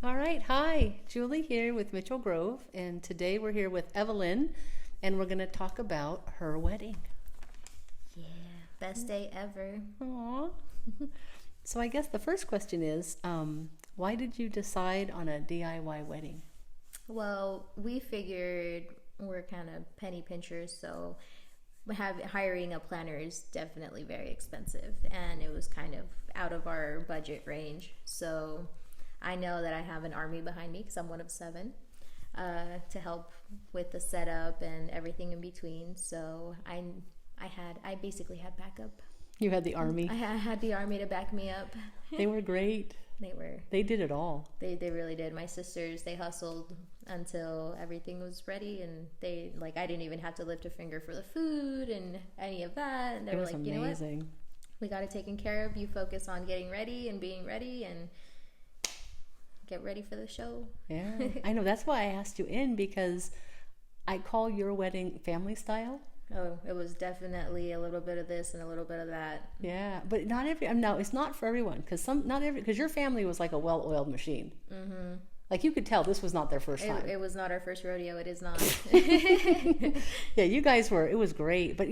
All right. Hi, Julie here with Mitchell Grove, and today we're here with Evelyn, and we're going to talk about her wedding. Yeah, best day ever. Aww. So I guess the first question is, why did you decide on a DIY wedding? Well, we figured we're kind of penny pinchers, so hiring a planner is definitely very expensive, and it was kind of out of our budget range. So I know that I have an army behind me because I'm one of seven to help with the setup and everything in between. So I basically had backup. You had the army. I had the army to back me up. They were great. They were. They did it all. They really did. My sisters, they hustled until everything was ready, and they I didn't even have to lift a finger for the food and any of that. And they were like, amazing. You know what? We got it taken care of. You focus on getting ready and being ready and get ready for the show. Yeah, I know. That's why I asked you in, because I call your wedding family style. Oh, it was definitely a little bit of this and a little bit of that. Yeah, but not every. No, it's not for everyone, because your family was like a well-oiled machine. Mm-hmm. Like you could tell this was not their first time. It was not our first rodeo. It is not. Yeah, you guys were. It was great, but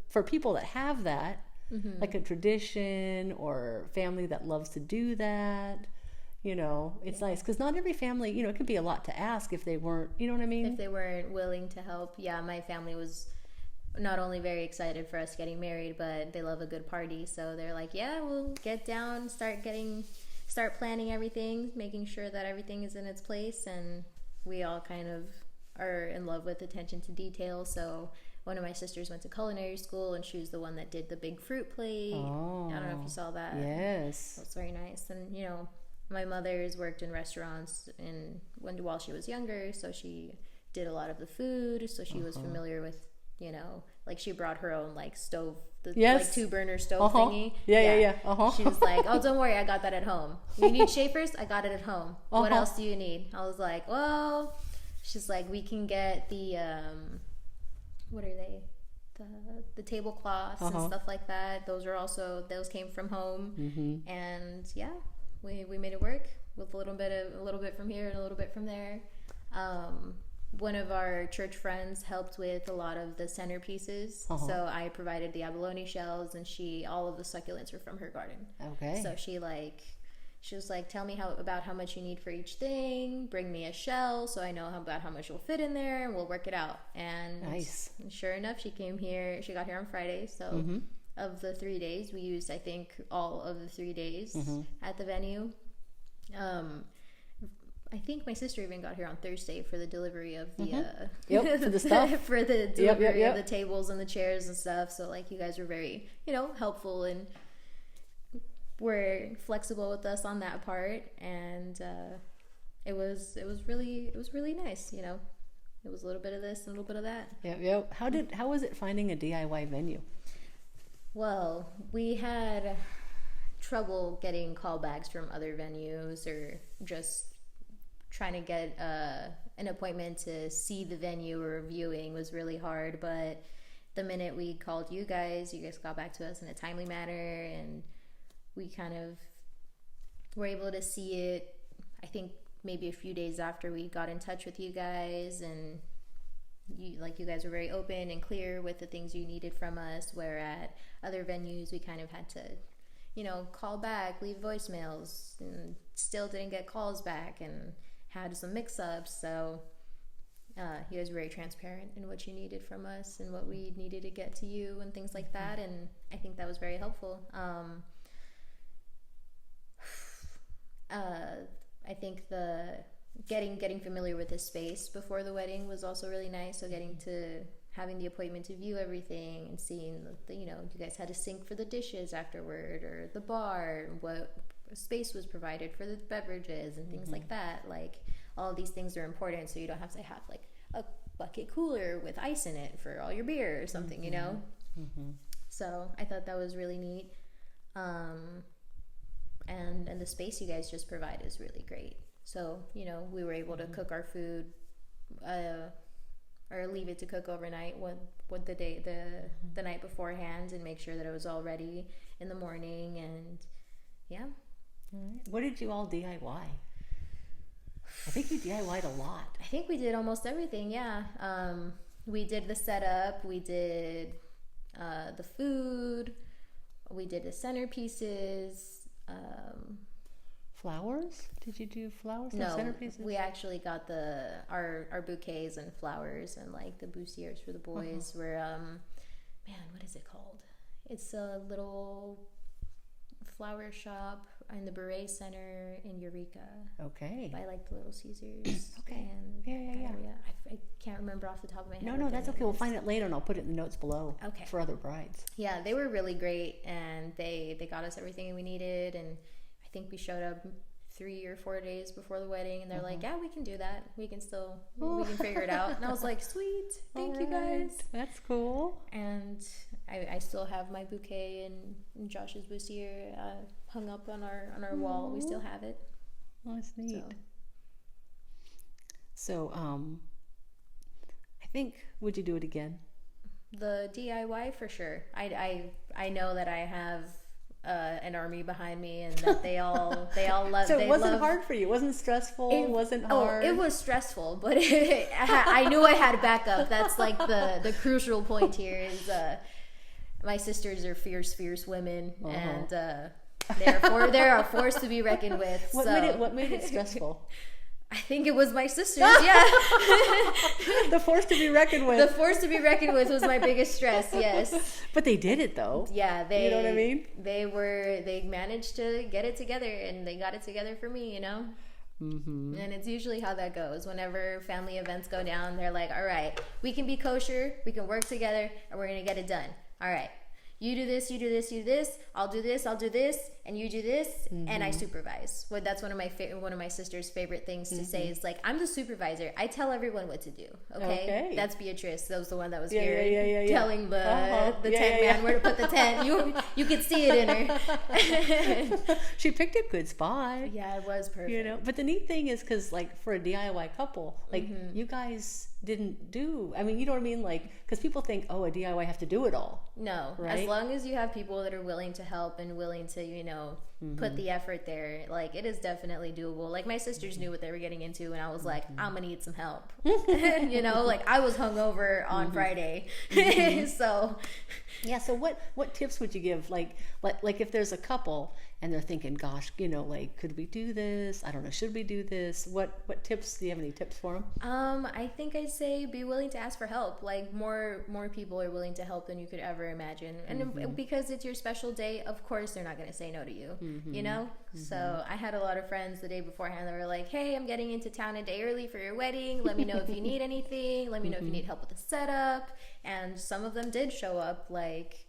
for people that have that, mm-hmm. like a tradition or family that loves to do that. It's nice because not every family, it could be a lot to ask if they weren't, you know what I mean? If they weren't willing to help. Yeah, my family was not only very excited for us getting married, but they love a good party. So they're like, yeah, we'll get down, start planning everything, making sure that everything is in its place. And we all kind of are in love with attention to detail. So one of my sisters went to culinary school, and she was the one that did the big fruit plate. Oh, I don't know if you saw that. Yes. That's very nice. And, my mother's worked in restaurants while she was younger, so she did a lot of the food. So she was familiar with, she brought her own stove, yes. 2-burner stove thingy. Yeah. She was like, "Oh, don't worry, I got that at home. You need Schaefer's? I got it at home. What else do you need?" I was like, "Well," she's like, "We can get the what are they? The tablecloths and stuff like that. Those came from home." Mm-hmm. And yeah. We made it work with a little bit from here and a little bit from there. One of our church friends helped with a lot of the centerpieces, so I provided the abalone shells, and all of the succulents were from her garden. Okay. So she was like, "Tell me about how much you need for each thing. Bring me a shell so I know about how much will fit in there, and we'll work it out." And nice. Sure enough, she came here. She got here on Friday, so. Mm-hmm. Of the 3 days, we used, I think, all of the 3 days at the venue. I think my sister even got here on Thursday for the delivery of the for the stuff, for the delivery of the tables and the chairs and stuff. So you guys were very helpful and were flexible with us on that part, and it was really nice. It was a little bit of this and a little bit of that. Yep. How was it finding a DIY venue? Well, we had trouble getting callbacks from other venues, or just trying to get an appointment to see the venue or viewing was really hard. But the minute we called you guys got back to us in a timely manner, and we kind of were able to see it, I think, maybe a few days after we got in touch with you guys. And you guys were very open and clear with the things you needed from us, where at other venues we kind of had to call back, leave voicemails, and still didn't get calls back and had some mix-ups. So you guys were very transparent in what you needed from us and what we needed to get to you and things like that, and I think that was very helpful. I think the getting familiar with the space before the wedding was also really nice. So having the appointment to view everything and seeing you guys had to sync for the dishes afterward, or the bar, what space was provided for the beverages and things like that. All of these things are important, so you don't have to have a bucket cooler with ice in it for all your beer or something. So I thought that was really neat. And the space you guys just provide is really great. So, we were able to cook our food, or leave it to cook overnight the night beforehand, and make sure that it was all ready in the morning. And yeah. All right. What did you all DIY? I think you DIY'd a lot. I think we did almost everything. Yeah. We did the setup. We did the food. We did the centerpieces. Flowers? Did you do flowers and No, centerpieces? we actually got our bouquets and flowers and like the bustiers for the boys. Were man, what is it called? It's a little flower shop in the Bouquet Center in Eureka. Okay. By like the Little Caesars. Okay. And Yeah. I can't remember off the top of my head. No, that's okay. We'll find it later, and I'll put it in the notes below. Okay. For other brides. Yeah, they were really great, and they got us everything we needed, and I think we showed up 3 or 4 days before the wedding, and they're like, yeah, we can do that. We can figure it out. And I was like, sweet, thank you guys. That's cool. And I still have my bouquet and Josh's bustier hung up on our wall. We still have it. Oh, that's neat. So, I think, would you do it again? The DIY for sure. I know that I have an army behind me, and that they all love. So it wasn't hard for you. It wasn't stressful. It wasn't hard. Oh, it was stressful, but I knew I had backup. That's like the crucial point here. Is my sisters are fierce women, and they are a force to be reckoned with. What made it stressful? I think it was my sisters, yeah. The force to be reckoned with. The force to be reckoned with was my biggest stress, yes. But they did it, though. Yeah, you know what I mean? They managed to get it together, and they got it together for me, you know? Mm-hmm. And it's usually how that goes. Whenever family events go down, they're like, all right, we can be kosher, we can work together, and we're going to get it done. All right. You do this, you do this, you do this. I'll do this, and you do this, and I supervise. Well, that's one of my sister's favorite things to say is like, I'm the supervisor. I tell everyone what to do. Okay? That's Beatrice. That was the one that was here telling the tent man where to put the tent. You could see it in her. She picked a good spot. Yeah, it was perfect. You know, but the neat thing is because like for a DIY couple, like you guys didn't do. I mean, you know what I mean? Like, because people think, oh, a DIY have to do it all. No, right? As long as you have people that are willing to help and willing to, you know, put the effort there, like it is definitely doable. Like my sisters knew what they were getting into, and I was like, I'm gonna need some help. You know, like I was hungover on Friday, so yeah. So what tips would you give? Like if there's a couple and they're thinking, gosh, you know, like could we do this? I don't know, should we do this? What tips? Do you have any tips for them? I think I'd say be willing to ask for help. Like more people are willing to help than you could ever imagine, and because it's your special day, of course they're not going to say no to you. You know. So I had a lot of friends the day beforehand that were like, hey, I'm getting into town a day early for your wedding. Let me know if you need anything. Let me know if you need help with the setup. And some of them did show up, like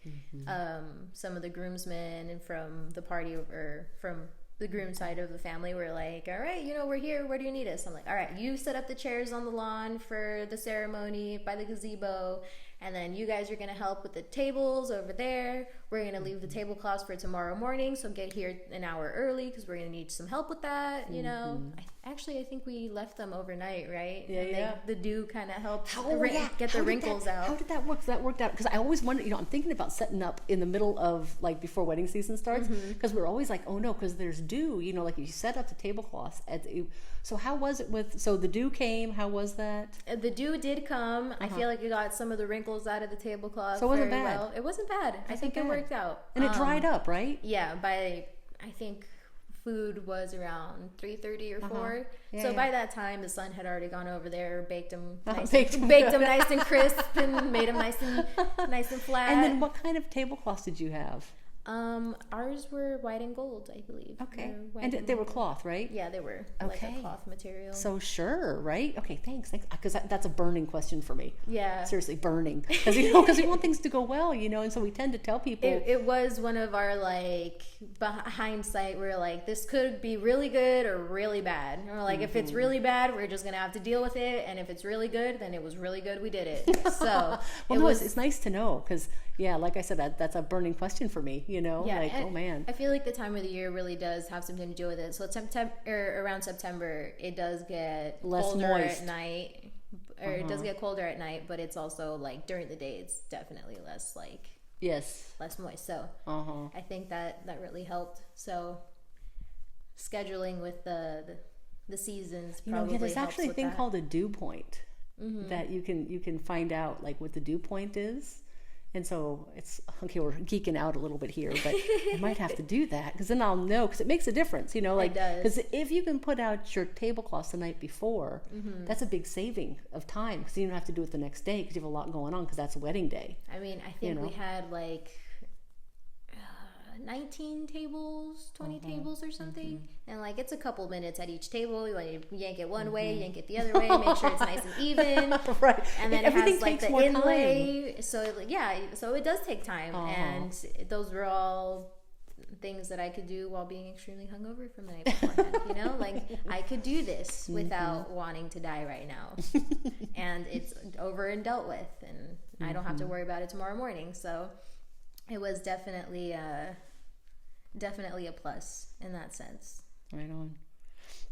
some of the groomsmen and from the party or from the groom side of the family were like, all right, you know, we're here. Where do you need us? I'm like, all right, you set up the chairs on the lawn for the ceremony by the gazebo. And then you guys are going to help with the tables over there. We're going to leave the tablecloths for tomorrow morning. So get here an hour early because we're going to need some help with that. You know, I think we left them overnight, right? Yeah. The dew kind of helped get the wrinkles out. How did that work? That worked out because I always wonder. You know, I'm thinking about setting up in the middle of like before wedding season starts because we're always like, oh no, because there's dew. You know, like you set up the tablecloths. So how was it with? So the dew came. How was that? The dew did come. I feel like it got some of the wrinkles out of the tablecloth. So it wasn't bad. Well. It wasn't bad. I think it worked out. And it dried up, right? Yeah. I think food was around 3:30 or 4. So by that time, the sun had already gone over there, baked them nice and crisp, and made them nice and flat. And then, what kind of tablecloths did you have? Ours were white and gold, I believe. Okay. And they were cloth, right? Yeah, they were like a cloth material. So sure, right? Okay, thanks. Because that's a burning question for me. Yeah. Seriously, burning. Because we want things to go well, you know, and so we tend to tell people. It was one of our, like, hindsight, we're like, this could be really good or really bad. And we're like, if it's really bad, we're just going to have to deal with it. And if it's really good, then it was really good, we did it. So it's nice to know because, yeah, like I said, that's a burning question for me, you know? Yeah, like, oh man. I feel like the time of the year really does have something to do with it. So around September, it does get less colder moist at night. Or it does get colder at night, but it's also like during the day, it's definitely less less moist. So I think that really helped. So scheduling with the the seasons You know, probably yeah, there's helps actually a with thing that. called a dew point that you can find out like what the dew point is. And so it's okay. We're geeking out a little bit here, but I might have to do that because then I'll know, because it makes a difference, you know. Like, It does. because if you can put out your tablecloths the night before, that's a big saving of time because you don't have to do it the next day because you have a lot going on because that's a wedding day. I mean, I think we had like 19 tables, 20 tables or something. And like it's a couple minutes at each table. You want to yank it one way, yank it the other way, make sure it's nice and even. Right. And then Everything it has like takes the more inlay. So yeah, so it does take time. And those were all things that I could do while being extremely hungover from the night beforehand. You know, like I could do this without wanting to die right now. And it's over and dealt with, and I don't have to worry about it tomorrow morning. So it was definitely a plus in that sense. Right on.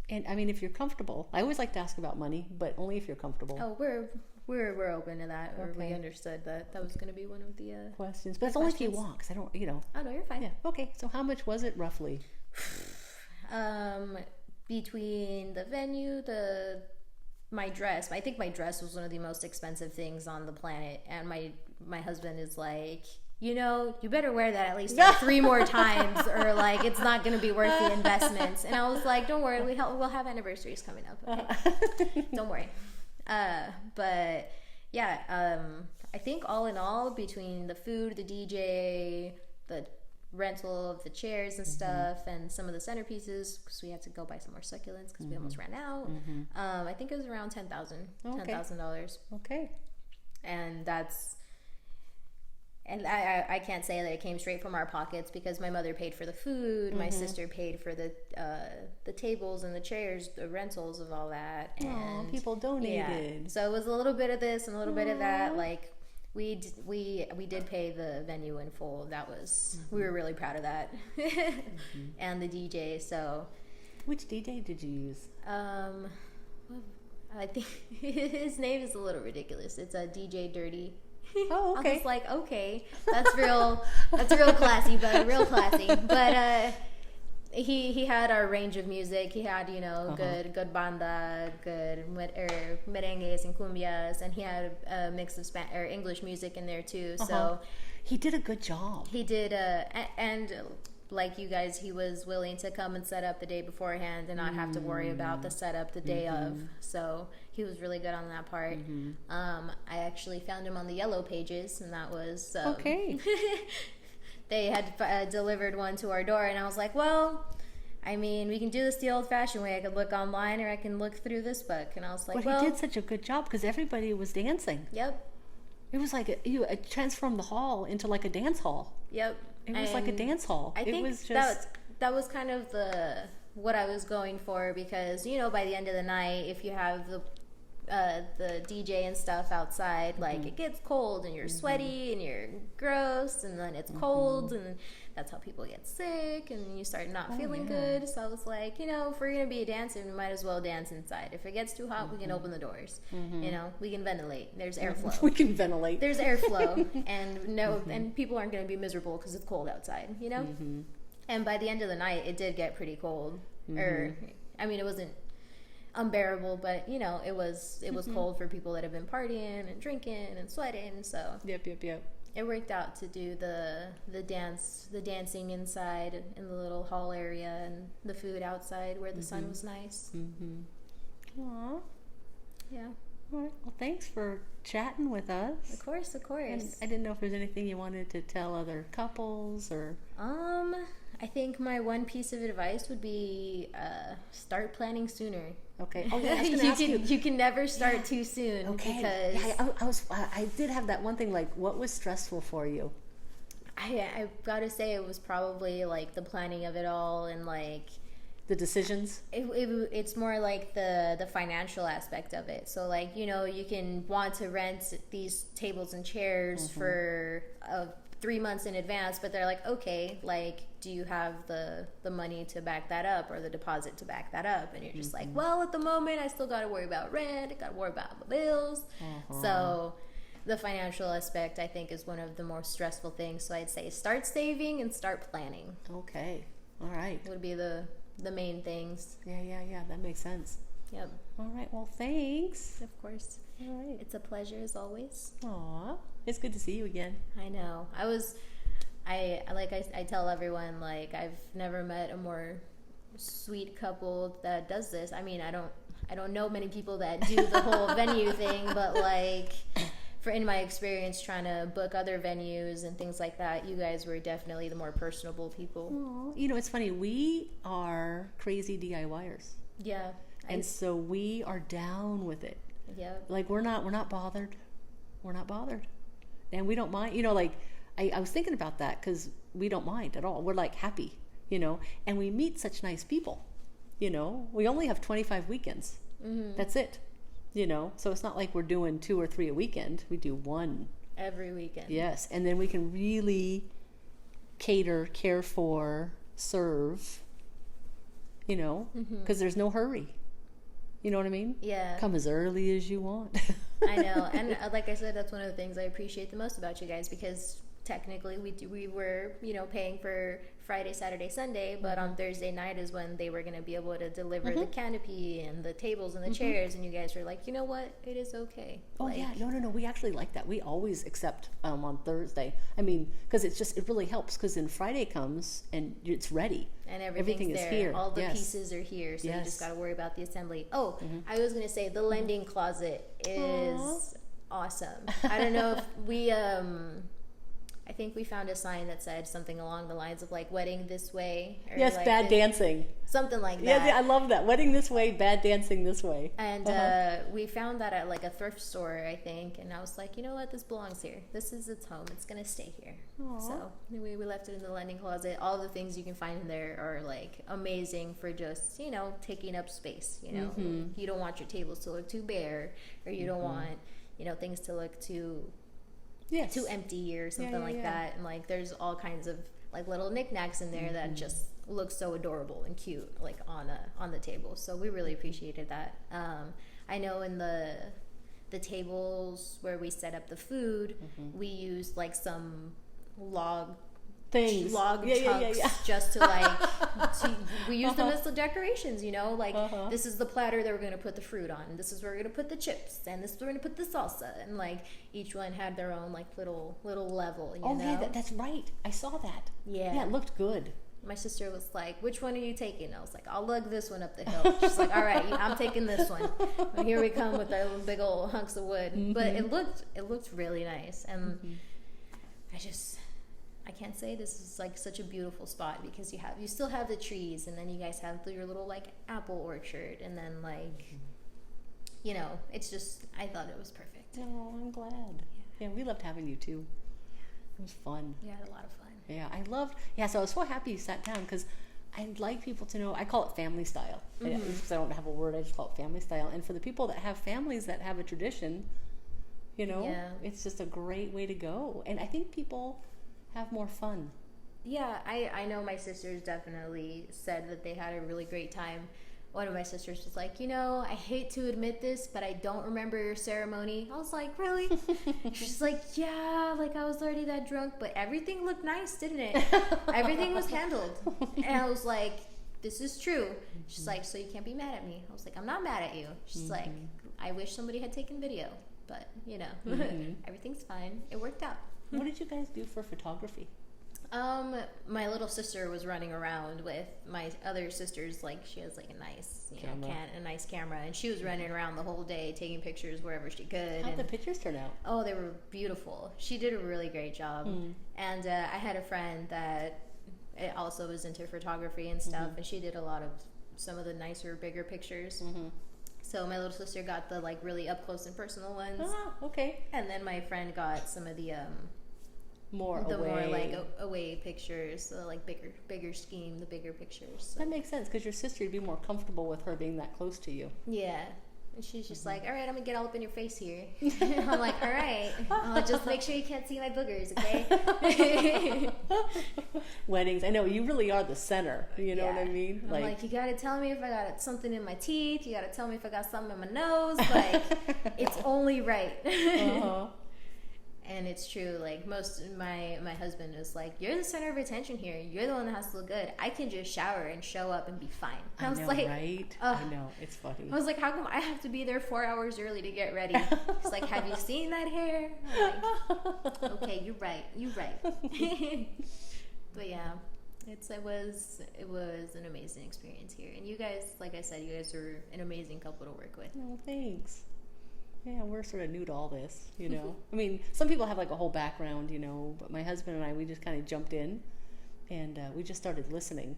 And I mean, if you're comfortable, I always like to ask about money, but only if you're comfortable. Oh, we're open to that. Or Okay. we understood that was going to be one of the Questions, but it's only if you want, because I don't, you know. Oh no, you're fine. Yeah. Okay. So how much was it roughly? Between the venue, my dress. I think my dress was one of the most expensive things on the planet, and my husband is like, you know, you better wear that at least like 3 more times, or like it's not going to be worth the investments. And I was like, don't worry, we'll have anniversaries coming up. Okay? Don't worry. But yeah, I think all in all, between the food, the DJ, the rental of the chairs and stuff, and some of the centerpieces, because we had to go buy some more succulents because we almost ran out. I think it was around $10,000. Okay. And that's. And I can't say that it came straight from our pockets, because my mother paid for the food, my sister paid for the tables and the chairs, the rentals of all that. And people donated. Yeah. So it was a little bit of this and a little bit of that. Like we did pay the venue in full. That was we were really proud of that. And the DJ. So Which DJ did you use? I think his name is a little ridiculous. It's a DJ Dirty. Oh, okay. I was like, okay, that's real classy, but real classy. But he had our range of music. He had, you know, good banda, good merengues and cumbias, and he had a mix of English music in there too. So he did a good job. he did, and like you guys, he was willing to come and set up the day beforehand and not have to worry about the setup the day of. So he was really good on that part. I actually found him on the Yellow Pages, and that was Okay. they had delivered one to our door, and I was like, well, I mean, we can do this the old-fashioned way. I could look online, or I can look through this book. And I was like, But he did such a good job because everybody was dancing. Yep. It was like it transformed the hall into like a dance hall. Yep. It was like a dance hall. I think it was just that was kind of what I was going for, because, you know, by the end of the night, if you have the DJ and stuff outside, like it gets cold and you're sweaty and you're gross, and then it's cold, and that's how people get sick, and you start not feeling good. So I was like, you know, if we're gonna be a dancer, we might as well dance inside. If it gets too hot, we can open the doors. You know, we can ventilate. There's airflow. we can ventilate. There's airflow, and and people aren't gonna be miserable because it's cold outside. You know. And by the end of the night, it did get pretty cold. Or, I mean, it wasn't unbearable, but, you know, it was cold for people that have been partying and drinking and sweating. So Yep. it worked out to do the dancing inside in the little hall area, and the food outside where the sun was nice. Aw. Yeah. All right. Well, thanks for chatting with us. Of course. And I didn't know if there's anything you wanted to tell other couples or. I think my one piece of advice would be start planning sooner. Okay. Oh, yeah, I was going to ask you. You can never start too soon. Okay. Because I did have that one thing, like, what was stressful for you? I gotta say, it was probably like the planning of it all, and like The decisions? it's more like the financial aspect of it. So, like, you know, you can want to rent these tables and chairs for 3 months in advance, but they're like, okay, like, do you have the money to back that up, or the deposit to back that up? And you're just like, well, at the moment, I still got to worry about rent, I got to worry about the bills. So the financial aspect, I think, is one of the more stressful things. So I'd say start saving and start planning. Okay. All right. Would be the the main things. Yeah. That makes sense. Yep. All right. Well, thanks. Of course. All right. It's a pleasure as always. Aw, it's good to see you again. I know. I tell everyone, like, I've never met a more sweet couple that does this. I mean, I don't know many people that do the whole venue thing, but like, in my experience trying to book other venues and things like that, you guys were definitely the more personable people. Aw, you know, it's funny. We are crazy DIYers. Yeah. And so we are down with it. Yeah. Like, we're not bothered. We're not bothered. And we don't mind, you know, like, I was thinking about that because we don't mind at all. We're like happy, you know, and we meet such nice people, you know. We only have 25 weekends. Mm-hmm. That's it, you know. So it's not like we're doing 2 or 3 a weekend. We do 1 every weekend. Yes. And then we can really cater, care for, serve, you know, because there's no hurry. You know what I mean? Yeah. Come as early as you want. I know. And like I said, that's one of the things I appreciate the most about you guys, because technically we were, you know, paying for Friday, Saturday, Sunday, but on Thursday night is when they were going to be able to deliver the canopy and the tables and the chairs, and you guys were like, you know what, it is okay. Oh, like, yeah, no, we actually like that. We always accept on Thursday. I mean, because it really helps, because then Friday comes and it's ready. And everything is there. Here. All the pieces are here, so you just got to worry about the assembly. Oh, I was going to say, the lending closet is awesome. I don't know if we... I think we found a sign that said something along the lines of like wedding this way. Or yes, like bad dancing. Something like that. Yeah, I love that. Wedding this way, bad dancing this way. And we found that at like a thrift store, I think. And I was like, you know what? This belongs here. This is its home. It's going to stay here. Aww. So we left it in the lending closet. All the things you can find in there are like amazing for just, you know, taking up space. You know, you don't want your tables to look too bare, or you don't want, you know, things to look too empty or something like that. And like there's all kinds of like little knickknacks in there that just look so adorable and cute, like on the table. So we really appreciated that. I know in the tables where we set up the food, we used like some log chunks just to like we use them as the decorations, you know, like this is the platter that we're going to put the fruit on, and this is where we're going to put the chips, and this is where we're going to put the salsa, and like each one had their own like little level, you know. Yeah, that's right, I saw that. Yeah, it looked good. My sister was like, which one are you taking? I was like, I'll lug this one up the hill. She's like, all right, I'm taking this one. And here we come with our big old hunks of wood. But it looked really nice. And I can't say this is like such a beautiful spot, because you still have the trees, and then you guys have your little like apple orchard, and then like, you know, it's just, I thought it was perfect. Oh, I'm glad. Yeah, we loved having you too. It was fun. Yeah, I had a lot of fun. Yeah, so I was so happy you sat down, because I'd like people to know, I call it family style. Because I don't have a word, I just call it family style. And for the people that have families that have a tradition, you know, it's just a great way to go. And I think people have more fun. Yeah, I know my sisters definitely said that they had a really great time. One of my sisters was like, you know, I hate to admit this, but I don't remember your ceremony. I was like, really? She's like, yeah, like I was already that drunk, but everything looked nice, didn't it? Everything was handled. And I was like, this is true. She's like, so you can't be mad at me. I was like, I'm not mad at you. She's like, I wish somebody had taken video, but you know, everything's fine. It worked out. What did you guys do for photography? My little sister was running around with my other sisters. Like, she has like a nice, a nice camera, and she was running around the whole day taking pictures wherever she could. How'd the pictures turn out? Oh, they were beautiful. She did a really great job. And I had a friend that also was into photography and stuff, and she did a lot of some of the nicer, bigger pictures. So my little sister got the like really up close and personal ones. Oh, okay. And then my friend got some of the more like away pictures, so like bigger scheme, the bigger pictures. So. That makes sense, because your sister would be more comfortable with her being that close to you. Yeah. And she's just like, all right, I'm gonna get all up in your face here. I'm like, all right, just make sure you can't see my boogers, okay? Weddings, I know, you really are the center, you know what I mean? I'm like, you gotta tell me if I got something in my teeth, you gotta tell me if I got something in my nose, like, it's only right. And it's true, like my husband is like, you're the center of attention here. You're the one that has to look good. I can just shower and show up and be fine. I was know, like, right? I know, it's funny. I was like, how come I have to be there 4 hours early to get ready? He's like, have you seen that hair? I'm like, okay, you're right. But yeah, it was an amazing experience here. And you guys, like I said, you guys are an amazing couple to work with. Oh, thanks. Yeah, we're sort of new to all this, you know. I mean, some people have like a whole background, you know, but my husband and I, we just kind of jumped in and we just started listening,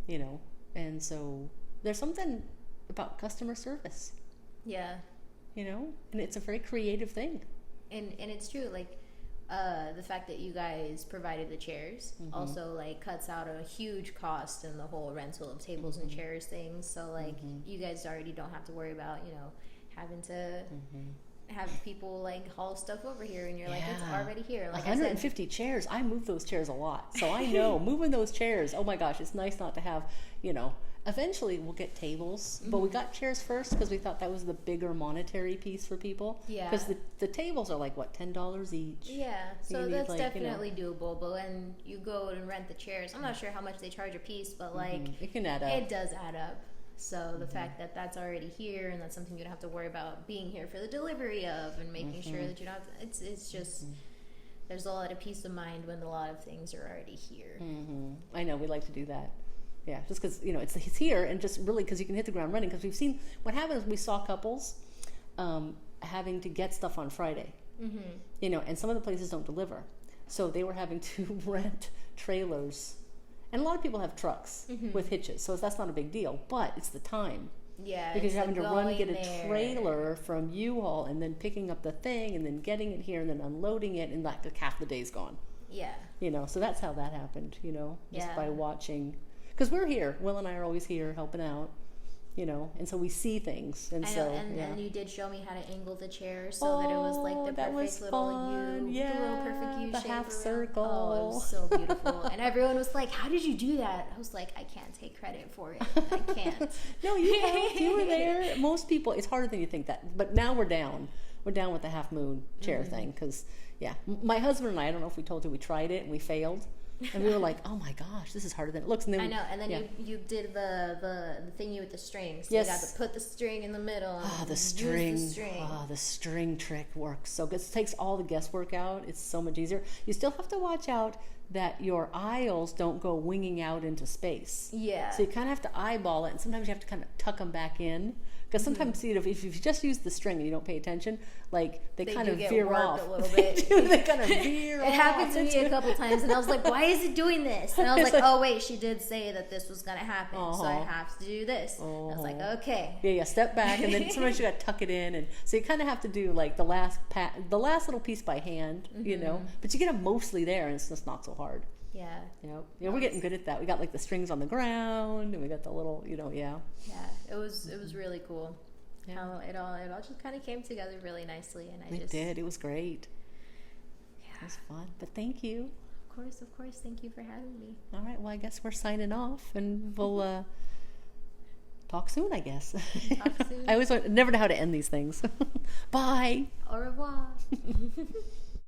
you know. And so there's something about customer service. Yeah. You know, and it's a very creative thing. And it's true, like the fact that you guys provided the chairs also like cuts out a huge cost in the whole rental of tables and chairs things. So like you guys already don't have to worry about, you know, having to have people like haul stuff over here, and you're like, it's already here. Like 150 chairs. I move those chairs a lot, so I know moving those chairs. Oh my gosh, it's nice not to have, you know. Eventually, we'll get tables, but we got chairs first because we thought that was the bigger monetary piece for people. Yeah. Because the tables are like what, $10 each. Yeah. So that's like, definitely doable. But when you go and rent the chairs, I'm not sure how much they charge a piece, but like it can add up. It does add up. So the fact that that's already here and that's something you don't have to worry about being here for the delivery of, and making sure that you don't have to, it's just there's a lot of peace of mind when a lot of things are already here. I know, we like to do that. Yeah, just because, you know, it's here, and just really because you can hit the ground running. Because we've seen what happens. We saw couples having to get stuff on Friday, you know, and some of the places don't deliver, so they were having to rent trailers. And a lot of people have trucks with hitches, so that's not a big deal. But it's the time. Yeah, because you're having to run, get a there. trailer from U-Haul, and then picking up the thing, and then getting it here, and then unloading it, and like half the day's gone. Yeah. You know, so that's how that happened, you know, just by watching. Because we're here. Will and I are always here helping out, you know, and so we see things. And I so, know, and you did show me how to angle the chair so that it was like the perfect little U, the little perfect U the shape half around. circle. Oh, it was so beautiful. And everyone was like, "How did you do that?" I was like, "I can't take credit for it. I can't." No, you helped. You were there. Most people, it's harder than you think that. But now we're down. We're down with the Halfmoon chair thing because, my husband and I don't know if we told you, we tried it and we failed. And we were like, oh my gosh, this is harder than it looks. And then I know, and then you did the thingy with the strings. So yes. You got to put the string in the middle. The string. The string trick works so good. It takes all the guesswork out. It's so much easier. You still have to watch out that your aisles don't go winging out into space. Yeah. So you kind of have to eyeball it, and sometimes you have to kind of tuck them back in. Because sometimes, you know, if you just use the string and you don't pay attention, like they kind of veer off a little bit. They kind of veer off. It happened to me a couple times, and I was like, "Why is it doing this?" And I was like, "Oh wait, she did say that this was gonna happen, so I have to do this." And I was like, "Okay." Yeah. Step back, and then sometimes you got to tuck it in, and so you kind of have to do like the last little piece by hand, you know. But you get them mostly there, and it's just not so hard. Yeah. Yeah, we're getting good at that. We got like the strings on the ground, and we got the little, you know, Yeah, it was really cool. Yeah. How it all just kind of came together really nicely, and it did. It was great. Yeah, it was fun. But thank you. Of course. Thank you for having me. All right. Well, I guess we're signing off, and we'll talk soon. I guess. Talk soon. I always never know how to end these things. Bye. Au revoir.